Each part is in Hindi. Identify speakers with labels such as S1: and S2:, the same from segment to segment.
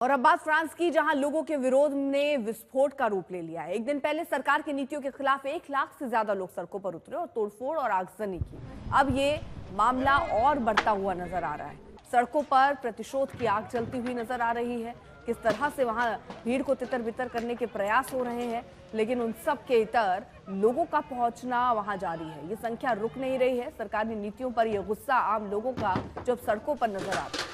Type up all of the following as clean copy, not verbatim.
S1: और अब बात फ्रांस की, जहां लोगों के विरोध ने विस्फोट का रूप ले लिया है। एक दिन पहले सरकार की नीतियों के खिलाफ 1 लाख से ज्यादा लोग सड़कों पर उतरे और तोड़फोड़ और आगजनी की। अब ये मामला और बढ़ता हुआ नजर आ रहा है। सड़कों पर प्रतिशोध की आग जलती हुई नजर आ रही है। किस तरह से वहां भीड़ को तितर बितर करने के प्रयास हो रहे हैं, लेकिन उन सब के इतर लोगों का पहुंचना वहां जारी है। ये संख्या रुक नहीं रही है। सरकारी नीतियों पर यह गुस्सा आम लोगों का जब सड़कों पर नजर आता है।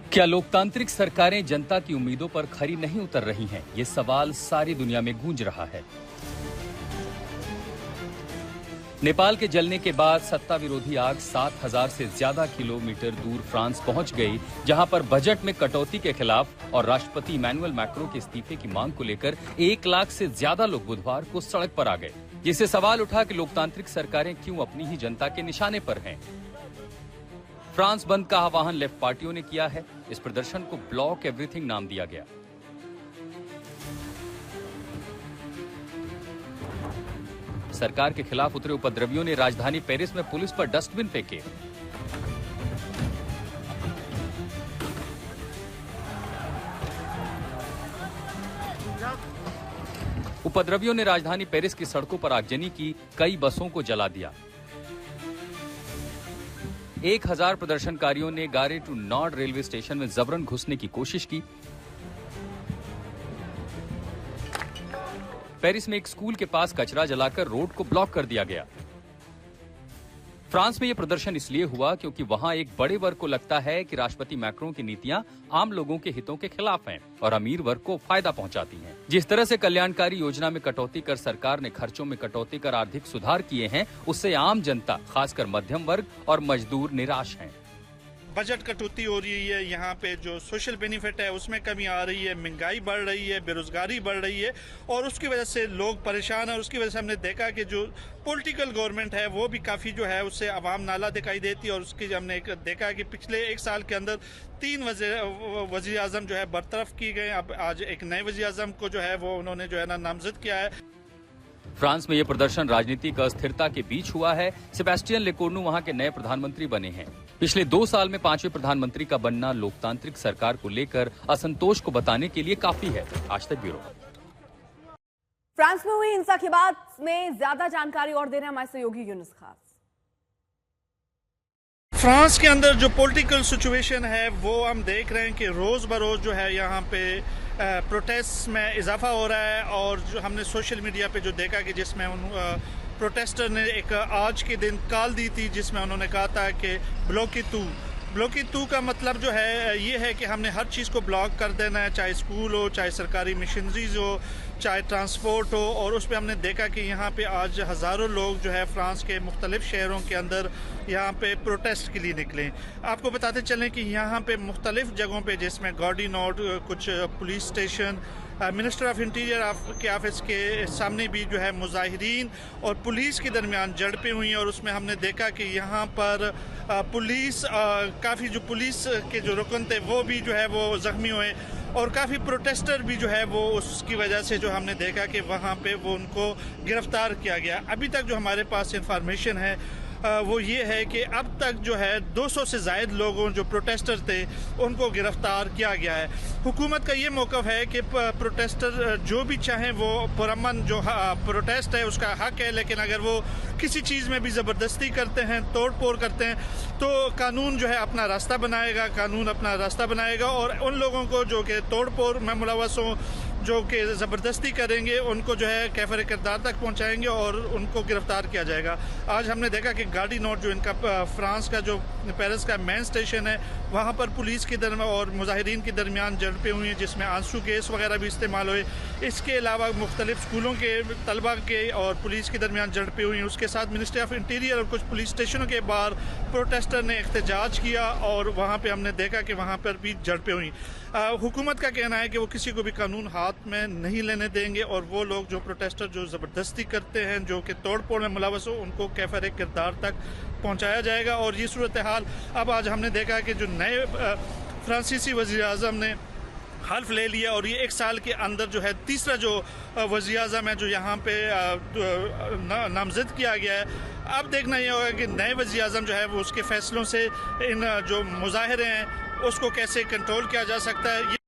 S2: क्या लोकतांत्रिक सरकारें जनता की उम्मीदों पर खरी नहीं उतर रही हैं? ये सवाल सारी दुनिया में गूंज रहा है। नेपाल के जलने के बाद सत्ता विरोधी आग 7,000 से ज्यादा किलोमीटर दूर फ्रांस पहुंच गई, जहां पर बजट में कटौती के खिलाफ और राष्ट्रपति इमैनुअल मैक्रों के इस्तीफे की मांग को लेकर 1 लाख से ज्यादा लोग बुधवार को सड़क पर आ गए। जिससे सवाल उठा कि लोकतांत्रिक सरकारें क्यों अपनी ही जनता के निशाने पर हैं। फ्रांस बंद का आह्वान लेफ्ट पार्टियों ने किया है। इस प्रदर्शन को ब्लॉक एवरीथिंग नाम दिया गया। सरकार के खिलाफ उतरे उपद्रवियों ने राजधानी पेरिस में पुलिस पर डस्टबिन फेंके। उपद्रवियों ने राजधानी पेरिस की सड़कों पर आगजनी की, कई बसों को जला दिया। 1000 प्रदर्शनकारियों ने गारे टू नॉर्ड रेलवे स्टेशन में जबरन घुसने की कोशिश की। पेरिस में एक स्कूल के पास कचरा जलाकर रोड को ब्लॉक कर दिया गया। फ्रांस में यह प्रदर्शन इसलिए हुआ क्योंकि वहां एक बड़े वर्ग को लगता है कि राष्ट्रपति मैक्रों की नीतियां आम लोगों के हितों के खिलाफ हैं और अमीर वर्ग को फायदा पहुंचाती हैं। जिस तरह से कल्याणकारी योजना में कटौती कर सरकार ने खर्चों में कटौती कर आर्थिक सुधार किए हैं, उससे आम जनता, खासकर मध्यम वर्ग और मजदूर निराश हैं।
S3: बजट कटौती हो रही है, यहाँ पे जो सोशल बेनिफिट है उसमें कमी आ रही है, महंगाई बढ़ रही है, बेरोजगारी बढ़ रही है और उसकी वजह से लोग परेशान हैं। और उसकी वजह से हमने देखा कि जो पॉलिटिकल गवर्नमेंट है वो भी काफ़ी जो है उससे आवाम नाला दिखाई देती है। और उसकी हमने देखा कि पिछले 1 साल के अंदर 3 वज़ीर आज़म जो है बरतरफ की गए। अब आज एक नए वज़ीर आज़म को जो है वो उन्होंने जो है ना नामजद किया है।
S2: फ्रांस में यह प्रदर्शन राजनीतिक अस्थिरता के बीच हुआ है। सेबेस्टियन लेकोर्नू वहां के नए प्रधानमंत्री बने हैं। पिछले 2 साल में 5वें प्रधानमंत्री का बनना लोकतांत्रिक सरकार को लेकर असंतोष को बताने के लिए काफी है। आज तक ब्यूरो।
S1: फ्रांस में हुई हिंसा के बाद में ज्यादा जानकारी और दे रहे हैं हमारे सहयोगी यूनुस खास।
S3: फ्रांस के अंदर जो पॉलिटिकल सिचुएशन है वो हम देख रहे हैं कि रोज़ बरोज़ जो है यहाँ पे प्रोटेस्ट में इजाफा हो रहा है। और जो हमने सोशल मीडिया पे जो देखा कि जिसमें प्रोटेस्टर ने एक आज के दिन कॉल दी थी, जिसमें उन्होंने कहा था कि ब्लॉकी तू का मतलब जो है ये है कि हमने हर चीज़ को ब्लॉक कर देना है, चाहे स्कूल हो, चाहे सरकारी मशीनरीज हो, चाहे ट्रांसपोर्ट हो। और उस पर हमने देखा कि यहाँ पे आज हज़ारों लोग जो है फ्रांस के मुख्तलिफ शहरों के अंदर यहाँ पे प्रोटेस्ट के लिए निकले। आपको बताते चलें कि यहाँ पे मुख्तलिफ जगहों पे, जिसमें गॉर्डी नॉट, कुछ police station, minister of interior के ऑफिस के सामने भी जो है मुजाहिरीन और पुलिस के दरमियान झड़पें हुई। और उसमें हमने देखा कि यहाँ पर पुलिस काफ़ी जो पुलिस के जो रुकन थे वो भी जो है वो ज़ख्मी हुए और काफ़ी प्रोटेस्टर भी जो है वो उसकी वजह से जो हमने देखा कि वहाँ पे वो उनको गिरफ्तार किया गया। अभी तक जो हमारे पास इंफॉर्मेशन है वो ये है कि अब तक जो है 200 से ज़ायद लोगों जो प्रोटेस्टर थे उनको गिरफ्तार किया गया है। हुकूमत का ये मौक़िफ़ है कि प्रोटेस्टर जो भी चाहें वो पुरअमन जो प्रोटेस्ट है उसका हक है, लेकिन अगर वो किसी चीज़ में भी ज़बरदस्ती करते हैं, तोड़ फोड़ करते हैं, तो कानून जो है अपना रास्ता बनाएगा और उन लोगों को जो कि तोड़ फोड़ में मुलव्वस हों, जो कि ज़बरदस्ती करेंगे, उनको जो है कैफर किरदार तक पहुंचाएंगे और उनको गिरफ्तार किया जाएगा। आज हमने देखा कि गाड़ी नोट जो इनका फ्रांस का जो पेरिस का मेन स्टेशन है वहाँ पर पुलिस के दरमियान और मुजाहिरीन के दरमियान झड़पें हुई हैं, जिसमें आंसू गैस वगैरह भी इस्तेमाल हुए। इसके अलावा मुख्तलिफ स्कूलों के तलबा के और पुलिस के दरमियान झड़पें हुई। उसके साथ मिनिस्ट्री ऑफ इंटीरियर और कुछ पुलिस स्टेशनों के बाहर प्रोटेस्टर ने एहतजाज किया और वहाँ पर हमने देखा कि वहाँ पर भी झड़पें हुई। हुकूमत का कहना है कि वो किसी को भी कानून हाथ में नहीं लेने देंगे और वो लोग जो प्रोटेस्टर जो ज़बरदस्ती करते हैं, जो कि तोड़ फोड़ में मुलव्वस हो, उनको कैफर किरदार तक पहुंचाया जाएगा। और ये सूरत हाल अब आज हमने देखा कि जो नए फ्रांसीसी वज़ीर-ए-आज़म ने हल्फ ले लिया और ये 1 साल के अंदर जो है तीसरा जो वज़ीर-ए-आज़म है जो यहाँ पे नामज़द किया गया है। अब देखना ये होगा कि नए वज़ीर-ए-आज़म जो है वो उसके फैसलों से इन जो मुज़ाहरे हैं उसको कैसे कंट्रोल किया जा सकता है।